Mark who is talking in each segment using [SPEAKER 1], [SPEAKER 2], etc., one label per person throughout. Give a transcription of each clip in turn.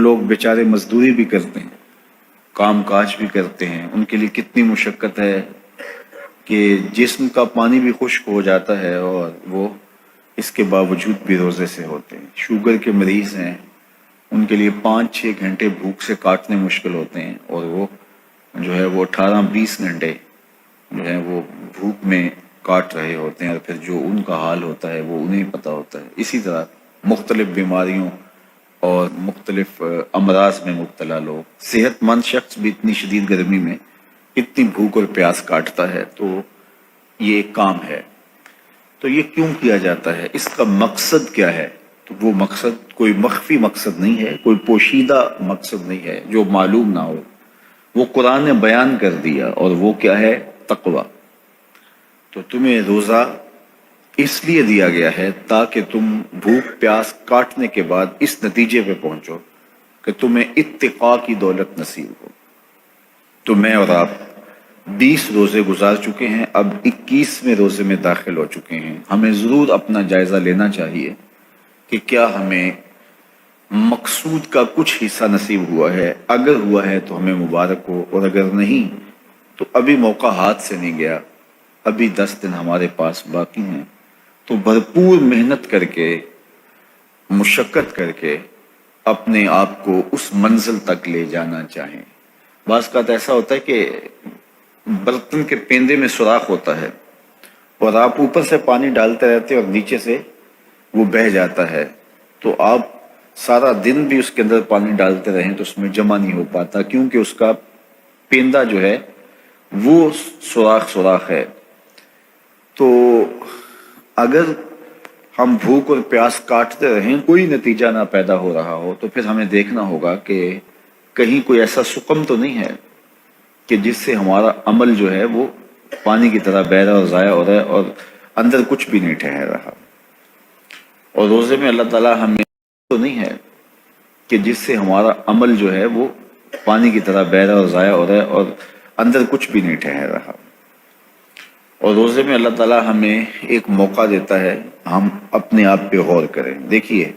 [SPEAKER 1] لوگ بیچارے مزدوری بھی کرتے ہیں، کام کاج بھی کرتے ہیں، ان کے لیے کتنی مشقت ہے کہ جسم کا پانی بھی خشک ہو جاتا ہے اور وہ اس کے باوجود بھی روزے سے ہوتے ہیں۔ شوگر کے مریض ہیں، ان کے لیے 5-6 گھنٹے بھوک سے کاٹنے مشکل ہوتے ہیں، اور وہ جو ہے وہ 18-20 گھنٹے جو ہے وہ بھوک میں کاٹ رہے ہوتے ہیں، اور پھر جو ان کا حال ہوتا ہے وہ انہیں پتہ ہوتا ہے۔ اسی طرح مختلف بیماریوں اور مختلف امراض میں مبتلا لوگ، صحت مند شخص بھی اتنی شدید گرمی میں اتنی بھوک اور پیاس کاٹتا ہے، تو یہ ایک کام ہے۔ تو یہ کیوں کیا جاتا ہے، اس کا مقصد کیا ہے؟ تو وہ مقصد کوئی مخفی مقصد نہیں ہے، کوئی پوشیدہ مقصد نہیں ہے جو معلوم نہ ہو، وہ قرآن نے بیان کر دیا، اور وہ کیا ہے؟ تقوی۔ تو تمہیں روزہ اس لیے دیا گیا ہے تاکہ تم بھوک پیاس کاٹنے کے بعد اس نتیجے پہ پہنچو کہ تمہیں اتقاء کی دولت نصیب ہو۔ تو میں اور آپ 20 روزے گزار چکے ہیں، اب 21ویں روزے میں داخل ہو چکے ہیں۔ ہمیں ضرور اپنا جائزہ لینا چاہیے کہ کیا ہمیں مقصود کا کچھ حصہ نصیب ہوا ہے۔ اگر ہوا ہے تو ہمیں مبارک ہو، اور اگر نہیں تو ابھی موقع ہاتھ سے نہیں گیا، ابھی 10 دن ہمارے پاس باقی ہیں۔ تو بھرپور محنت کر کے، مشقت کر کے اپنے آپ کو اس منزل تک لے جانا چاہیں۔ بعض اوقات ایسا ہوتا ہے کہ برتن کے پیندے میں سوراخ ہوتا ہے، اور آپ اوپر سے پانی ڈالتے رہتے ہیں اور نیچے سے وہ بہہ جاتا ہے، تو آپ سارا دن بھی اس کے اندر پانی ڈالتے رہیں تو اس میں جمع نہیں ہو پاتا، کیونکہ اس کا پیندہ جو ہے وہ سوراخ ہے۔ تو اگر ہم بھوک اور پیاس کاٹتے رہیں، کوئی نتیجہ نہ پیدا ہو رہا ہو، تو پھر ہمیں دیکھنا ہوگا کہ کہیں کوئی ایسا سقم تو نہیں ہے کہ جس سے ہمارا عمل جو ہے وہ پانی کی طرح بہہ رہا اور ضائع ہو رہا ہے، اور اندر کچھ بھی نہیں ٹھہر رہا۔ اور روزے میں اللہ تعالیٰ ہمیں تو نہیں ہے کہ جس سے ہمارا عمل جو ہے وہ پانی کی طرح بہہ رہا اور ضائع ہو رہا ہے، اور اندر کچھ بھی نہیں ٹھہر رہا۔ اور روزے میں اللہ تعالیٰ ہمیں ایک موقع دیتا ہے، ہم اپنے آپ پہ غور کریں۔ دیکھیے،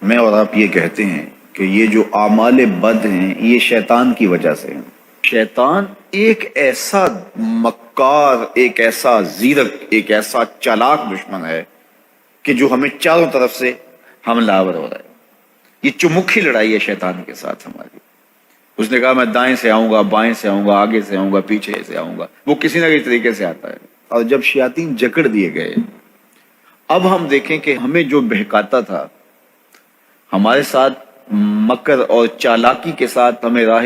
[SPEAKER 1] میں اور آپ یہ کہتے ہیں کہ یہ جو اعمال بد ہیں یہ شیطان کی وجہ سے ہیں۔ شیطان ایک ایسا مکار، ایک ایسا زیرک، ایک ایسا چالاک دشمن ہے کہ جو ہمیں چاروں طرف سے حملہ آور ہو رہا ہے۔ یہ چمکھی لڑائی ہے شیطان کے ساتھ ہماری۔ اس نے کہا میں دائیں سے آؤں گا، بائیں سے آؤں گا، آگے سے آؤں گا، پیچھے سے آؤں گا، وہ کسی نہ کسی طریقے سے آتا ہے۔ اور جب شیاطین جکڑ دیے گئے، اب ہم دیکھیں کہ ہمیں جو بہکاتا تھا، ہمارے ساتھ مکر اور چالاکی کے ساتھ ہمیں راہ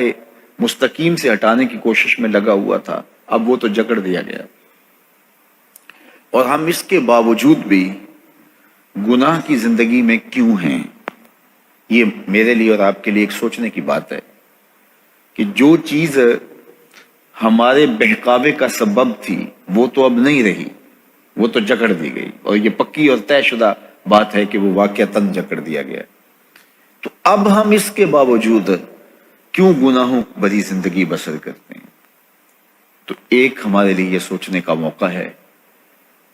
[SPEAKER 1] مستقیم سے ہٹانے کی کوشش میں لگا ہوا تھا، اب وہ تو جکڑ دیا گیا، اور ہم اس کے باوجود بھی گناہ کی زندگی میں کیوں ہیں؟ یہ میرے لیے اور آپ کے لیے ایک سوچنے کی بات ہے کہ جو چیز ہمارے بہکاوے کا سبب تھی وہ تو اب نہیں رہی، وہ تو جکڑ دی گئی، اور یہ پکی اور طے شدہ بات ہے کہ وہ واقعتاً جکڑ دیا گیا۔ تو اب ہم اس کے باوجود کیوں گناہوں بھری زندگی بسر کرتے ہیں؟ تو ایک ہمارے لیے یہ سوچنے کا موقع ہے،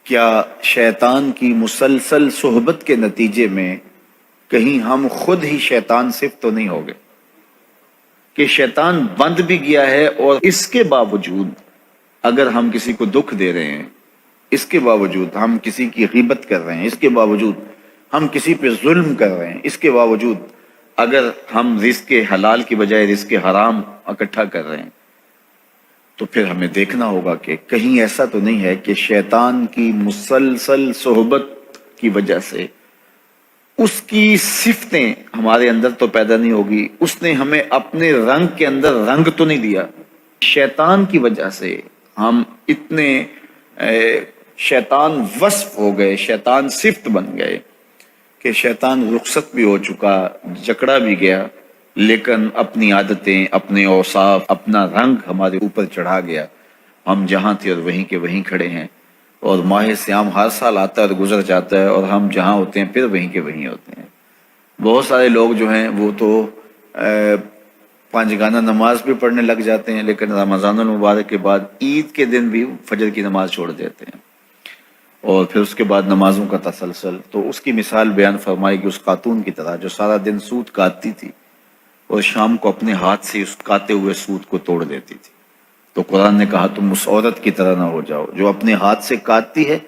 [SPEAKER 1] کیا شیطان کی مسلسل صحبت کے نتیجے میں کہیں ہم خود ہی شیطان صفت تو نہیں ہو گئے کہ شیطان بند بھی گیا ہے، اور اس کے باوجود اگر ہم کسی کو دکھ دے رہے ہیں، اس کے باوجود ہم کسی کی غیبت کر رہے ہیں، اس کے باوجود ہم کسی پہ ظلم کر رہے ہیں، اس کے باوجود اگر ہم رزق حلال کی بجائے رزق حرام اکٹھا کر رہے ہیں، تو پھر ہمیں دیکھنا ہوگا کہ کہیں ایسا تو نہیں ہے کہ شیطان کی مسلسل صحبت کی وجہ سے اس کی صفتیں ہمارے اندر تو پیدا نہیں ہوگی، اس نے ہمیں اپنے رنگ کے اندر رنگ تو نہیں دیا۔ شیطان کی وجہ سے ہم اتنے شیطان وصف ہو گئے، شیطان صفت بن گئے کہ شیطان رخصت بھی ہو چکا، جکڑا بھی گیا، لیکن اپنی عادتیں، اپنے اوصاف، اپنا رنگ ہمارے اوپر چڑھا گیا۔ ہم جہاں تھے اور وہیں کے وہیں کھڑے ہیں، اور ماہ سیام ہر سال آتا ہے اور گزر جاتا ہے، اور ہم جہاں ہوتے ہیں پھر وہیں کے وہیں ہوتے ہیں۔ بہت سارے لوگ جو ہیں وہ تو 5 گانہ نماز بھی پڑھنے لگ جاتے ہیں، لیکن رمضان المبارک کے بعد عید کے دن بھی فجر کی نماز چھوڑ دیتے ہیں، اور پھر اس کے بعد نمازوں کا تسلسل۔ تو اس کی مثال بیان فرمائی کہ اس خاتون کی طرح جو سارا دن سوت کاٹتی تھی، اور شام کو اپنے ہاتھ سے اس کاتے ہوئے سوت کو توڑ دیتی تھی۔ تو قرآن نے کہا تم اس عورت کی طرح نہ ہو جاؤ جو اپنے ہاتھ سے کاٹتی ہے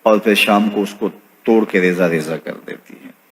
[SPEAKER 1] اور پھر شام کو اس کو توڑ کے ریزہ ریزہ کر دیتی ہے۔